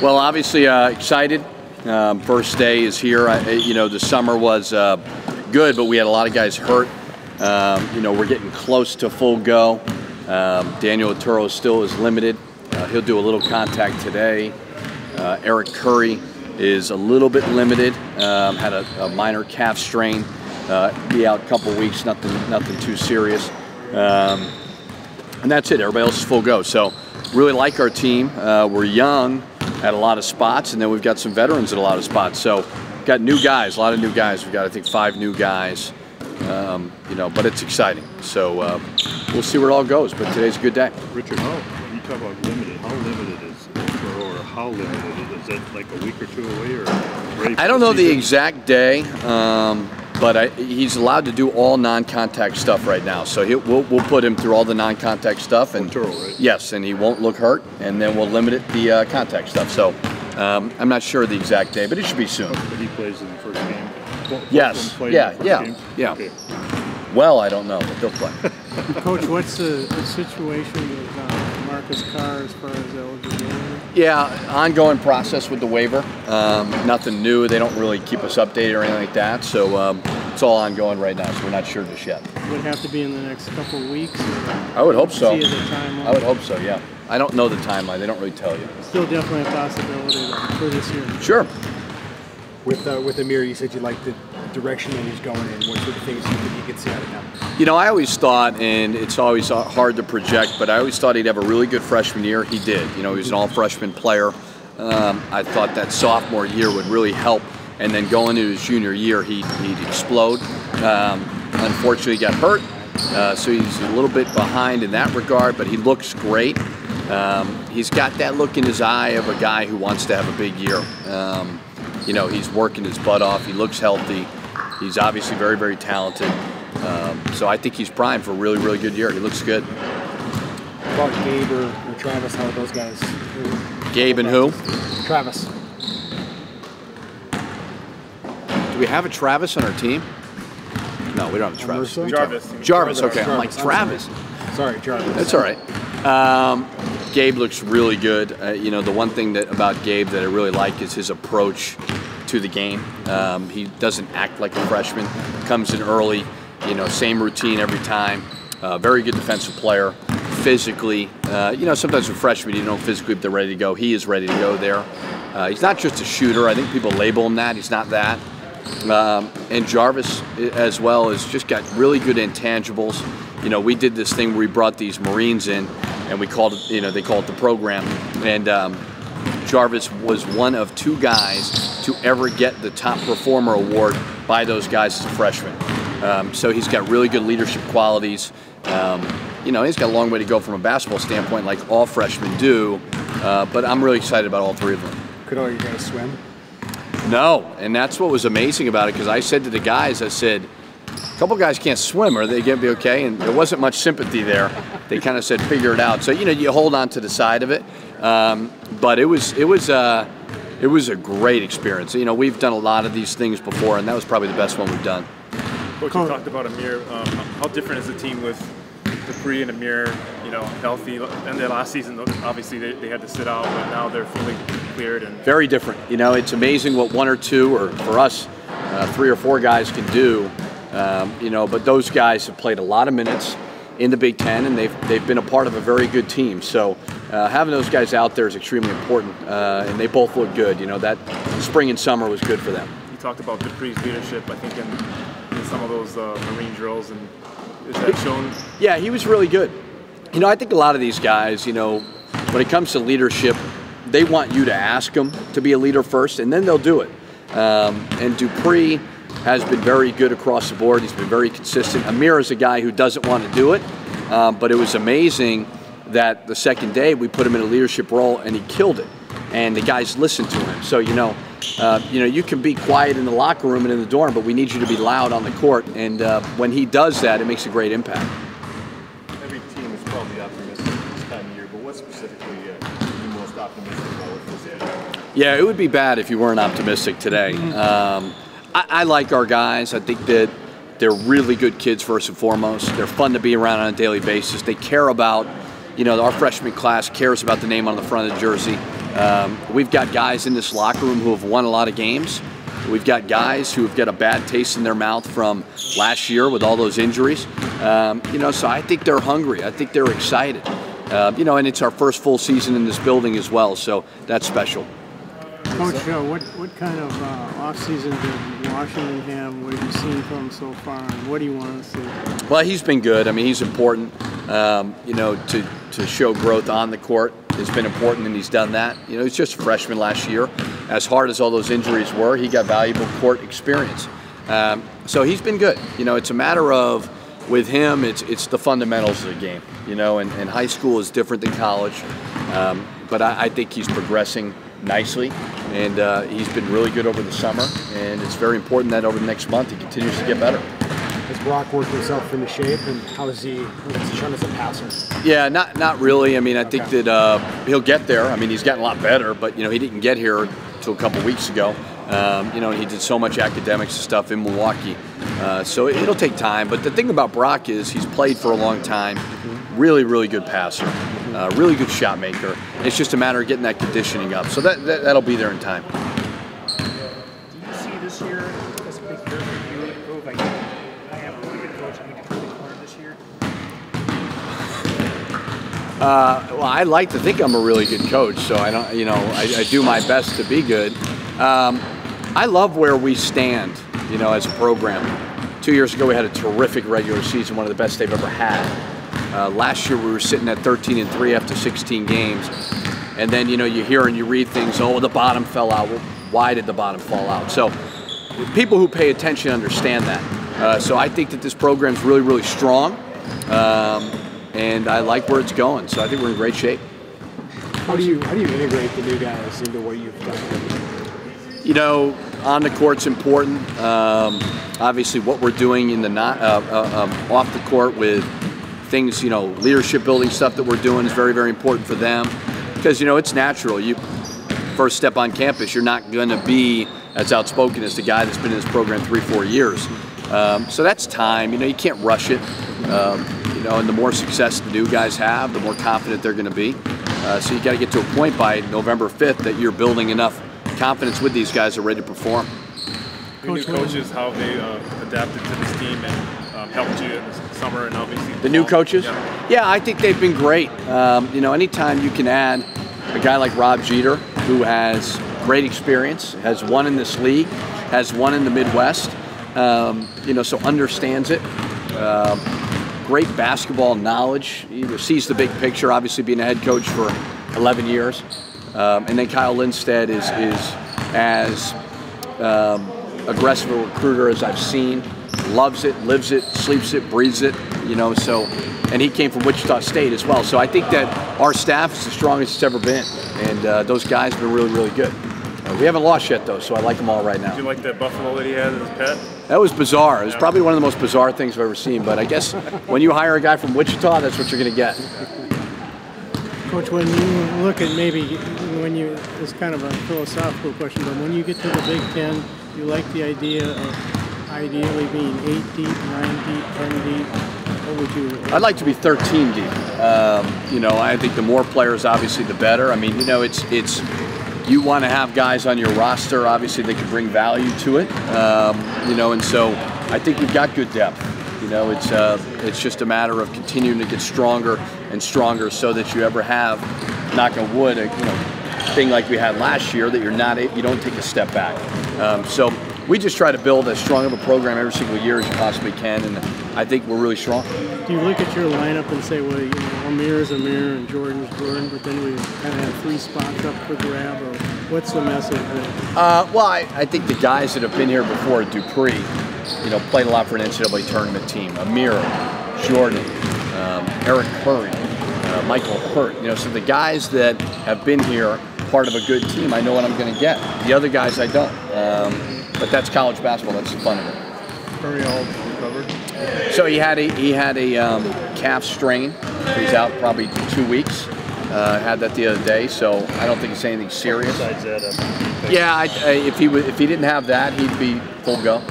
Well, obviously excited. First day is here. The summer was good, but we had a lot of guys hurt. We're getting close to full go. Daniel Otero still is limited. He'll do a little contact today. Eric Curry is a little bit limited. Had a minor calf strain. Be out a couple weeks. Nothing too serious. And that's it. Everybody else is full go. So really like our team. We're young at a lot of spots, and then we've got some veterans at a lot of spots. So got new guys, a lot of new guys. We've got, I think, 5 new guys. But it's exciting. So we'll see where it all goes. But today's a good day. Richard, you talk about limited. How limited is it, or how limited is it? Like a week or 2 away, or ready for I don't know the season? exact day, but he's allowed to do all non-contact stuff right now. So we'll put him through all the non-contact stuff, and Otero, right? yes, and he won't look hurt, and then we'll limit it the contact stuff. So I'm not sure the exact day, but it should be soon. But he plays in the first game. Yes. Yeah. Okay. Well, I don't know, but they'll play. Coach, what's the situation with Marcus Carr as far as eligibility? Yeah, ongoing process with the waiver. Nothing new. They don't really keep us updated or anything like that. So it's all ongoing right now, so we're not sure just yet. Would it have to be in the next couple of weeks? I would hope so. See the timeline? I would hope so, yeah. I don't know the timeline. They don't really tell you. Still definitely a possibility for this year. Sure. With Amir, you said you liked the direction that he's going in. What sort of things you could see out of him? I always thought, and it's always hard to project, but I always thought he'd have a really good freshman year. He did. He was an all-freshman player. I thought that sophomore year would really help, and then going into his junior year, he'd explode. Unfortunately, he got hurt, so he's a little bit behind in that regard, but he looks great. He's got that look in his eye of a guy who wants to have a big year. He's working his butt off. He looks healthy. He's obviously very, very talented. So I think he's primed for a really, really good year. He looks good. About Gabe or Travis, how are those guys? Gabe and who? Travis. Do we have a Travis on our team? No, we don't have a Travis. Jarvis. Jarvis, okay. I'm like, Travis. Sorry, Jarvis. That's all right. Gabe looks really good. The one thing about Gabe that I really like is his approach to the game. He doesn't act like a freshman. Comes in early, same routine every time. Very good defensive player. Physically, sometimes with freshmen you don't physically, but they're ready to go. He is ready to go there. He's not just a shooter. I think people label him that. He's not that. And Jarvis as well has just got really good intangibles. We did this thing where we brought these Marines in, and we called it, they call it the program. And Jarvis was one of 2 guys to ever get the top performer award by those guys as a freshman. So he's got really good leadership qualities. He's got a long way to go from a basketball standpoint, like all freshmen do. But I'm really excited about all 3 of them. Could all you guys swim? No, and that's what was amazing about it, because I said to the guys, I said, a couple guys can't swim, are they going to be okay? And there wasn't much sympathy there. They kind of said, figure it out. So, you hold on to the side of it. But it was a great experience. We've done a lot of these things before, and that was probably the best one we've done. Coach, you talked about Amir. How different is the team with Dupree and Amir, healthy? And then last season, obviously, they had to sit out, but now they're fully cleared. And very different. It's amazing what 1 or 2, or for us, 3 or 4 guys can do. But those guys have played a lot of minutes in the Big Ten, and they've been a part of a very good team. So having those guys out there is extremely important, and they both look good. That spring and summer was good for them. You talked about Dupree's leadership, I think, in some of those Marine drills, and is that shown? Yeah, he was really good. I think a lot of these guys, when it comes to leadership, they want you to ask them to be a leader first, and then they'll do it. And Dupree has been very good across the board. He's been very consistent. Amir is a guy who doesn't want to do it, but it was amazing that the second day we put him in a leadership role and he killed it. And the guys listened to him. So, you can be quiet in the locker room and in the dorm, but we need you to be loud on the court. And when he does that, it makes a great impact. Every team is probably optimistic this time of year, but what specifically are you most optimistic about with this year? Yeah, it would be bad if you weren't optimistic today. I like our guys. I think that they're really good kids first and foremost. They're fun to be around on a daily basis. They care about, our freshman class cares about the name on the front of the jersey. We've got guys in this locker room who have won a lot of games. We've got guys who have got a bad taste in their mouth from last year with all those injuries. You know, so I think they're hungry. I think they're excited. You know, and it's our first full season in this building as well, so that's special. Coach, what kind of off-season did Washington have? What have you seen from him so far, and what do you want to see? Well, he's been good. I mean, he's important. You know, to show growth on the court has been important, and he's done that. You know, he's just a freshman last year. As hard as all those injuries were, he got valuable court experience. So he's been good. You know, it's a matter of, with him, it's the fundamentals of the game. You know, and high school is different than college. But I think he's progressing nicely, and he's been really good over the summer, and it's very important that over the next month he continues to get better. Has Brock worked himself into shape, and how is he shown as a passer? Yeah, not really. I mean, I think that he'll get there. I mean, he's gotten a lot better, but you know, he didn't get here until a couple weeks ago. You know, he did so much academics and stuff in Milwaukee, so it'll take time. But the thing about Brock is he's played for a long time. Really, really good passer, really good shot maker. It's just a matter of getting that conditioning up. So that'll be there in time. Do you see this year as a big year for you to prove like I am a really good coach, I need to turn the corner this year? Well, I like to think I'm a really good coach, so I don't, you know, I do my best to be good. I love where we stand, you know, as a program. 2 years ago we had a terrific regular season, one of the best they've ever had. Last year we were sitting at 13-3 after 16 games, and then you know you hear and you read things. Oh, the bottom fell out. Well, why did the bottom fall out? So people who pay attention understand that. So I think that this program's really, really strong, and I like where it's going. So I think we're in great shape. How do you integrate the new guys into what you've done? You know, on the court's important. Obviously, what we're doing in the off the court with things, you know, leadership building stuff that we're doing is very, very important for them, because you know it's natural. You first step on campus, you're not going to be as outspoken as the guy that's been in this program 3-4 years. So that's time. You know, you can't rush it. You know, and the more success the new guys have, the more confident they're going to be. So you got to get to a point by November 5th that you're building enough confidence with these guys that are ready to perform. The new coaches, how they adapted to this team and helped you in the summer and obviously the new coaches? Yeah, I think they've been great. You know, anytime you can add a guy like Rob Jeter, who has great experience, has won in this league, has won in the Midwest, you know, so understands it. Great basketball knowledge, either sees the big picture, obviously being a head coach for 11 years. And then Kyle Lindstedt is as aggressive a recruiter as I've seen. Loves it, lives it, sleeps it, breathes it, you know, so, and he came from Wichita State as well. So I think that our staff is the strongest it's ever been, and those guys have been really, really good. We haven't lost yet, though, so I like them all right now. Did you like that buffalo that he had as his pet? That was bizarre. It was probably one of the most bizarre things I've ever seen, but I guess when you hire a guy from Wichita, that's what you're going to get. Coach, when you look at maybe, it's kind of a philosophical question, but when you get to the Big Ten, you like the idea of ideally being 8 deep, 9 deep, 10 deep? What would you? I'd like to be 13 deep. You know, I think the more players, obviously, the better. I mean, you know, it's you want to have guys on your roster, obviously, that can bring value to it. You know, and so I think we've got good depth. You know, it's just a matter of continuing to get stronger and stronger, so that you ever have, knock on wood, a thing like we had last year, that you don't take a step back. So we just try to build as strong of a program every single year as you possibly can, and I think we're really strong. Do you look at your lineup and say, well, you know, Amir's Amir and Jordan's Jordan, but then we kind of have 3 spots up for grab, or what's the message there? Well, I think the guys that have been here before, Dupree, you know, played a lot for an NCAA tournament team. Amir, Jordan, Eric Curry, Michael Hurt. You know, so the guys that have been here, part of a good team, I know what I'm going to get. The other guys, I don't. But that's college basketball. That's the fun of it. Curry all recovered? So he had a calf strain. He's out probably 2 weeks. Had that the other day, so I don't think it's anything serious. Besides that, yeah, if he didn't have that, he'd be full go.